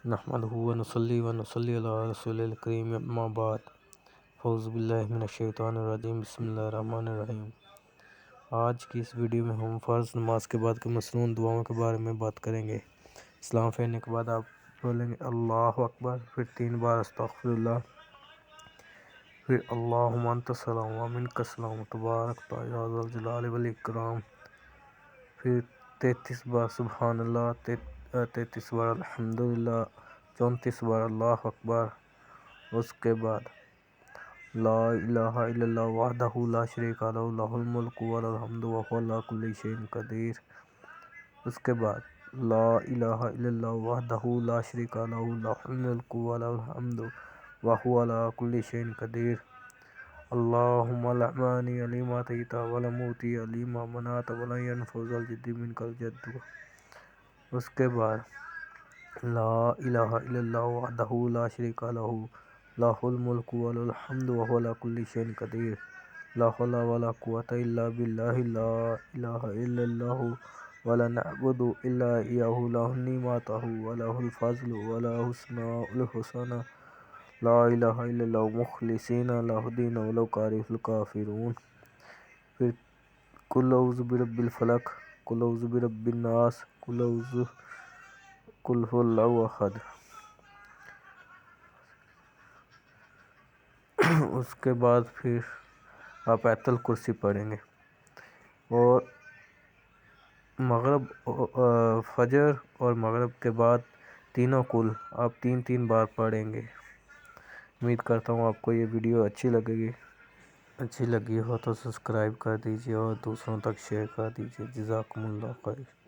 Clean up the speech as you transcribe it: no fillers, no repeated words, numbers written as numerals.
نحمدہ ونصلی علی رسول الکریم، اما بعد، اعوذ باللہ من الشیطان الرجیم، بسم اللہ الرحمن الرحیم۔ آج کی اس ویڈیو میں ہم فرض نماز کے بعد کے مسنون دعاؤں کے بارے میں بات کریں گے۔ سلام پھیرنے کے بعد آپ بولیں گے اللہ اکبر، پھر 3 بار استغفر اللہ، پھر اللہم انت السلام و منک السلام تبارک یا ذا الجلال والاکرام، پھر 33 بار سبحان اللہ، 33 بار الحمدللہ، 34 بار اللہ اکبر۔ اس کے بعد لا الہ الا اللہ وحدہ لا شریک لہ لہ الملک ولہ الحمد وہو علی کل شیء قدیر۔ اس کے بعد لا الہ الا اللہ وحدہ لا شریک لہ لہ الملک ولہ الحمد وہو علی کل شیء قدیر۔ اللہم لا مانع لما اعطیت ولا معطی لما منعت ولا ينفع ذا الجد منک الجد۔ اس کے بعد لا الہ الا اللہ وحدہ لا شریک لہ لہ الملک ولہ الحمد وہو علی کل شیء قدیر۔ لا حول ولا قوة الا باللہ، لا الہ الا اللہ ولا نعبد الا ایاہ، لہ النعمت ولہ الفضل ولہ الاسماء الحسنى، لا الہ الا اللہ مخلصین لہ الدین ولو کره الکافرون۔ پھر قل اعوذ برب الفلق، قل اعوذ برب الناس، قل هو اللہ احد۔ اس کے بعد پھر آپ آیت الکرسی پڑھیں گے، اور فجر اور مغرب کے بعد تینوں قل آپ 3 بار پڑھیں گے۔ امید کرتا ہوں آپ کو یہ ویڈیو اچھی لگی ہو تو سبسکرائب کر دیجیے اور دوسروں تک شیئر کر دیجیے۔ جزاکم اللہ خیر۔